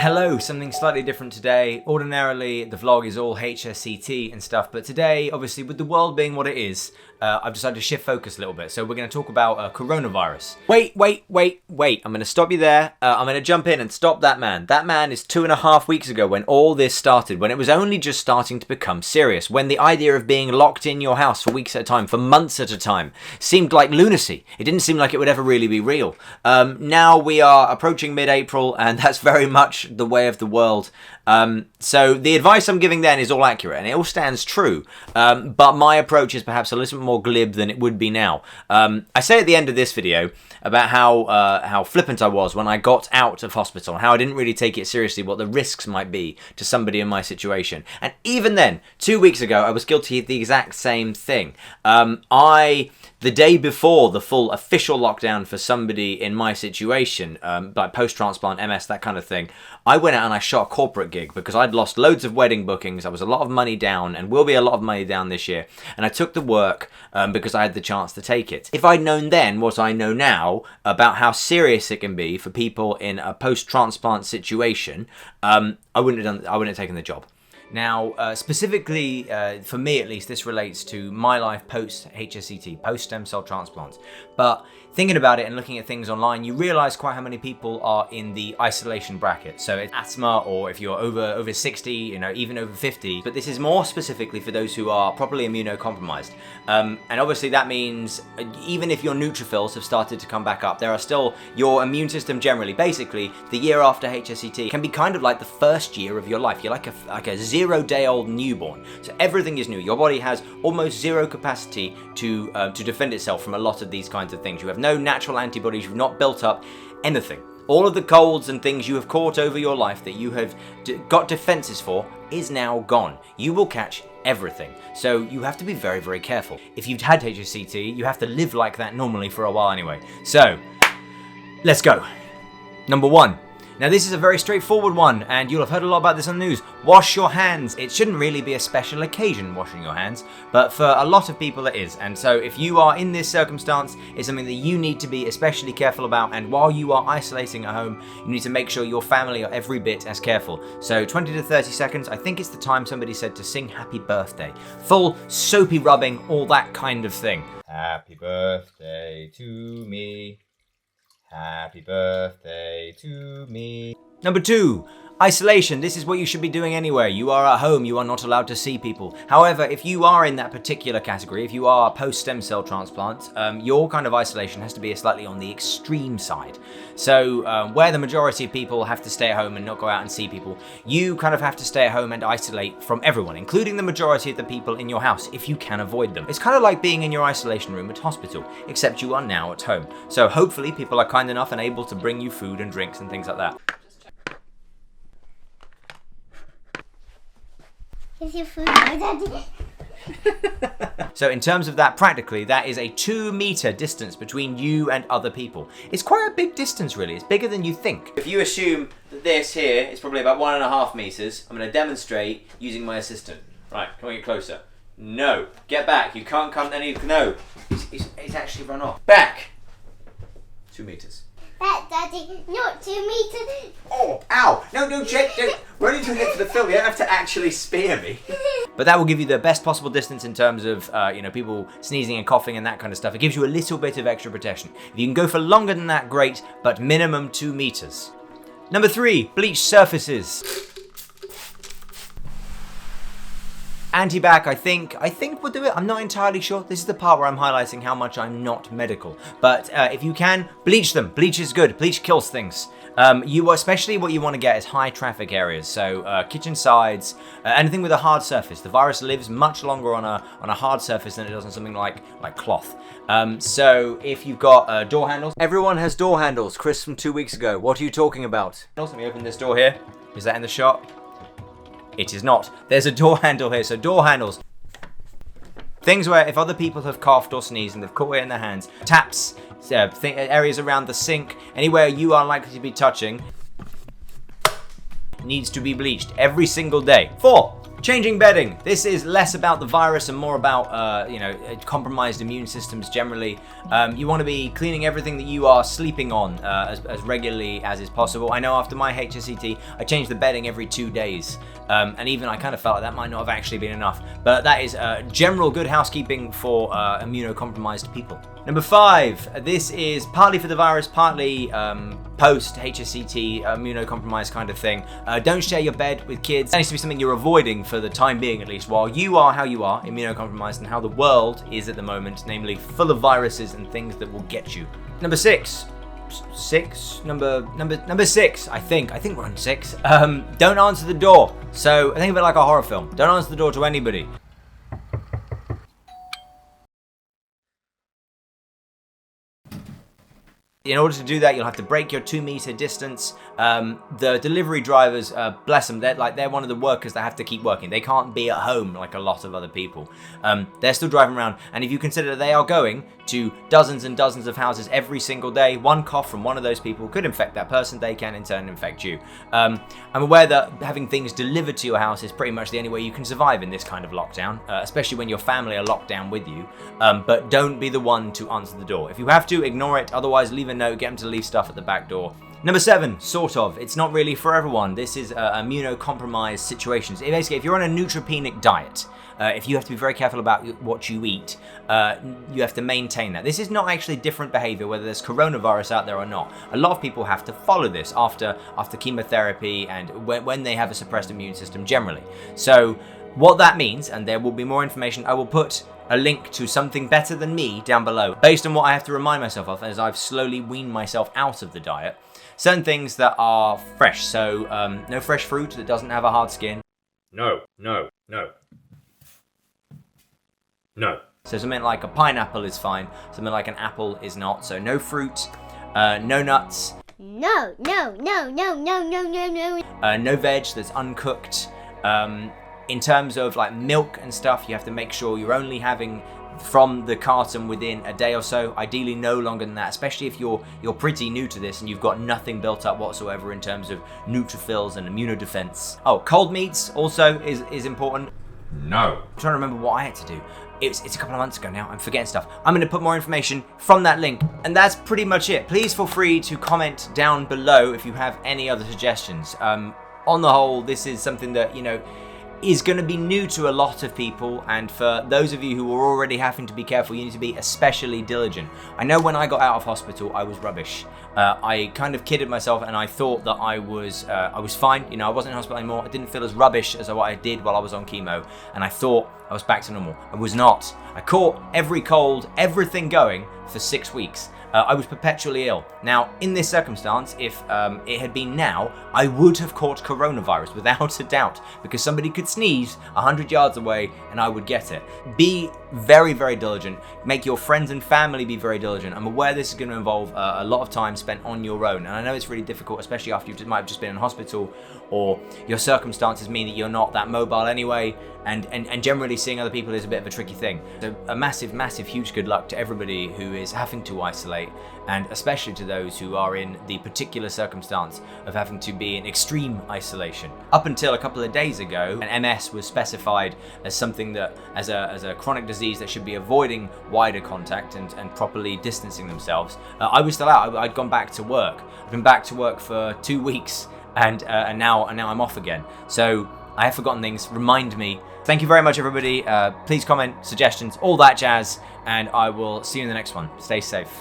Hello, something slightly different today. Ordinarily, the vlog is all HSCT and stuff, but today, obviously, with the world being what it is, I've decided to shift focus a little bit. So we're going to talk about coronavirus. Wait. I'm going to stop you there. I'm going to jump in and stop that man. That man is 2.5 weeks ago when all this started, when it was only just starting to become serious, when the idea of being locked in your house for weeks at a time, for months at a time, seemed like lunacy. It didn't seem like it would ever really be real. Now we are approaching mid-April, and that's very much the way of the world. So the advice I'm giving then is all accurate and it all stands true, but my approach is perhaps a little bit more glib than it would be now. I say at the end of this video about how flippant I was when I got out of hospital, how I didn't really take it seriously what the risks might be to somebody in my situation. And even then, 2 weeks ago, I was guilty of the exact same thing. The day before the full official lockdown for somebody in my situation, like post-transplant, MS, that kind of thing, I went out and I shot a corporate gig because I'd lost loads of wedding bookings. I was a lot of money down and will be a lot of money down this year. And I took the work because I had the chance to take it. If I'd known then what I know now about how serious it can be for people in a post-transplant situation, I wouldn't have taken the job. Now, specifically, for me at least, this relates to my life post-HSCT, post-stem cell transplant. But thinking about it and looking at things online, you realise quite how many people are in the isolation bracket. So it's asthma, or if you're over 60, even over 50. But this is more specifically for those who are properly immunocompromised. And obviously that means even if your neutrophils have started to come back up, there are still your immune system generally. Basically, the year after HSCT can be kind of like the first year of your life. You're like a 0-day-old newborn. So everything is new. Your body has almost zero capacity to defend itself from a lot of these kinds of things. You have no natural antibodies. You've not built up anything. All of the colds and things you have caught over your life that you have got defenses for is now gone. You will catch everything. So you have to be very, very careful. If you've had HSCT, you have to live like that normally for a while anyway. So let's go. Number 1. Now this is a very straightforward one, and you'll have heard a lot about this on the news. Wash your hands. It shouldn't really be a special occasion, washing your hands, but for a lot of people it is. And so if you are in this circumstance, it's something that you need to be especially careful about, and while you are isolating at home, you need to make sure your family are every bit as careful. So 20 to 30 seconds, I think it's the time somebody said to sing happy birthday. Full soapy rubbing, all that kind of thing. Happy birthday to me. Happy birthday to me. Number 2, isolation. This is what you should be doing anyway. You are at home, you are not allowed to see people. However, if you are in that particular category, if you are post-stem cell transplant, your kind of isolation has to be slightly on the extreme side. So where the majority of people have to stay at home and not go out and see people, you kind of have to stay at home and isolate from everyone, including the majority of the people in your house, if you can avoid them. It's kind of like being in your isolation room at hospital, except you are now at home. So hopefully people are kind enough and able to bring you food and drinks and things like that. Is your food my daddy? So in terms of that, practically, that is a 2-meter distance between you and other people. It's quite a big distance, really. It's bigger than you think. If you assume that this here is probably about 1.5 meters, I'm going to demonstrate using my assistant. Right, come on, get closer. No, get back. You can't come any. No, it's actually run off. Back. 2 meters. That daddy, not 2 meters. Oh, ow! No, Jake, we're only doing it for the film. You don't have to actually spear me. But that will give you the best possible distance in terms of, people sneezing and coughing and that kind of stuff. It gives you a little bit of extra protection. If you can go for longer than that, great, but minimum 2 meters. Number 3, bleach surfaces. Antibac, I think will do it. I'm not entirely sure. This is the part where I'm highlighting how much I'm not medical. But if you can, bleach them. Bleach is good. Bleach kills things. Especially what you want to get is high traffic areas. So kitchen sides, anything with a hard surface. The virus lives much longer on a hard surface than it does on something like cloth. So if you've got door handles, everyone has door handles. Chris from 2 weeks ago. What are you talking about? Let me open this door here. Is that in the shot? It is not. There's a door handle here, so door handles. Things where if other people have coughed or sneezed and they've caught it in their hands, taps, areas around the sink, anywhere you are likely to be touching, needs to be bleached every single day. 4, Changing bedding. This is less about the virus and more about, compromised immune systems generally. You want to be cleaning everything that you are sleeping on as regularly as is possible. I know after my HSCT, I changed the bedding every 2 days. And even I kind of felt like that might not have actually been enough. But that is general good housekeeping for immunocompromised people. Number 5, this is partly for the virus, partly post HSCT, immunocompromised kind of thing. Don't share your bed with kids. That needs to be something you're avoiding for the time being, at least, while you are how you are, immunocompromised, and how the world is at the moment, namely full of viruses and things that will get you. Number 6. Number 6, I think we're on 6. Don't answer the door. So I think of it like a horror film. Don't answer the door to anybody. In order to do that, you'll have to break your 2-meter distance. The delivery drivers, bless them, they're one of the workers that have to keep working. They can't be at home like a lot of other people. They're still driving around, and if you consider that they are going to dozens and dozens of houses every single day, one cough from one of those people could infect that person. They can in turn infect you. I'm aware that having things delivered to your house is pretty much the only way you can survive in this kind of lockdown, especially when your family are locked down with you. But don't be the one to answer the door. If you have to, ignore it. Otherwise, leave a note, get them to leave stuff at the back door. Number 7, sort of. It's not really for everyone. This is immunocompromised situations. Basically, if you're on a neutropenic diet, if you have to be very careful about what you eat, you have to maintain that. This is not actually different behavior, whether there's coronavirus out there or not. A lot of people have to follow this after chemotherapy and when they have a suppressed immune system generally. So what that means, and there will be more information, I will put a link to something better than me down below, based on what I have to remind myself of as I've slowly weaned myself out of the diet. Certain things that are fresh, so no fresh fruit that doesn't have a hard skin. No. So something like a pineapple is fine, something like an apple is not. So no fruit, no nuts. No. No veg that's uncooked. In terms of like milk and stuff, you have to make sure you're only having from the carton within a day or so, ideally no longer than that, especially if you're pretty new to this and you've got nothing built up whatsoever in terms of neutrophils and immunodefense. Oh, cold meats also is important. No. I'm trying to remember what I had to do. It's a couple of months ago now, I'm forgetting stuff. I'm going to put more information from that link, and that's pretty much it. Please feel free to comment down below if you have any other suggestions. On the whole, this is something that, is going to be new to a lot of people, and for those of you who are already having to be careful, you need to be especially diligent. I know when I got out of hospital, I was rubbish. I kind of kidded myself, and I thought that I was fine. I wasn't in hospital anymore. I didn't feel as rubbish as what I did while I was on chemo, and I thought I was back to normal. I was not. I caught every cold, everything going for 6 weeks. I was perpetually ill. Now, in this circumstance, if it had been now, I would have caught coronavirus without a doubt, because somebody could sneeze 100 yards away and I would get it. Be very, very diligent. Make your friends and family be very diligent. I'm aware this is going to involve a lot of time spent on your own, and I know it's really difficult, especially after you might have just been in hospital, or your circumstances mean that you're not that mobile anyway, and generally seeing other people is a bit of a tricky thing. So a massive, massive, huge good luck to everybody who is having to isolate, and especially to those who are in the particular circumstance of having to be in extreme isolation. Up until a couple of days ago, an MS was specified as something that, as a chronic disease that should be avoiding wider contact and properly distancing themselves. I was still out. I'd gone back to work. I've been back to work for 2 weeks, and now I'm off again. So I have forgotten things. Remind me. Thank you very much, everybody. Please comment, suggestions, all that jazz, and I will see you in the next one. Stay safe.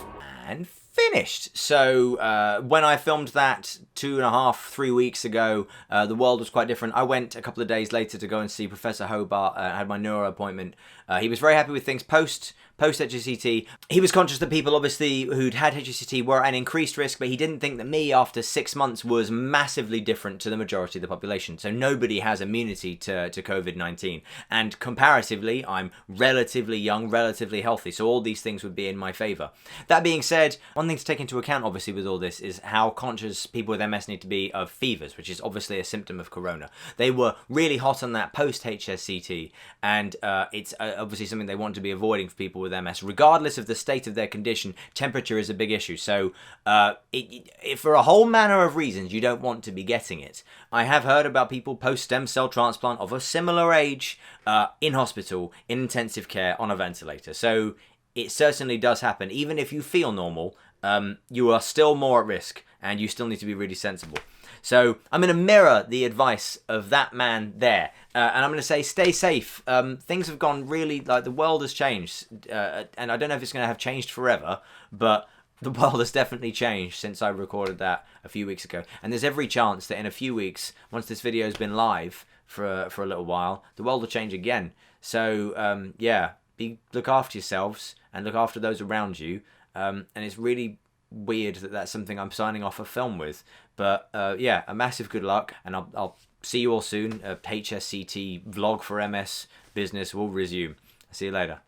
And finished. So when I filmed that 2.5-3 weeks ago, the world was quite different. I went a couple of days later to go and see Professor Hobart. I had my neuro appointment. He was very happy with things post HSCT. He was conscious that people obviously who'd had HSCT were at an increased risk, but he didn't think that me after 6 months was massively different to the majority of the population. So nobody has immunity to COVID-19. And comparatively, I'm relatively young, relatively healthy. So all these things would be in my favor. That being said, one thing thing to take into account, obviously, with all this is how conscious people with MS need to be of fevers, which is obviously a symptom of corona. They were really hot on that post-HSCT, and it's obviously something they want to be avoiding for people with MS. Regardless of the state of their condition, temperature is a big issue. So for a whole manner of reasons, you don't want to be getting it. I have heard about people post-stem cell transplant of a similar age in hospital, in intensive care, on a ventilator. So it certainly does happen. Even if you feel normal, you are still more at risk, and you still need to be really sensible. So I'm going to mirror the advice of that man there, and I'm going to say stay safe. Things have gone really, like, the world has changed, and I don't know if it's going to have changed forever, but the world has definitely changed since I recorded that a few weeks ago. And there's every chance that in a few weeks, once this video has been live for a little while, the world will change again. So yeah, look after yourselves and look after those around you. And it's really weird that that's something I'm signing off a film with. But yeah, a massive good luck, and I'll see you all soon. HSCT vlog for MS business will resume. See you later.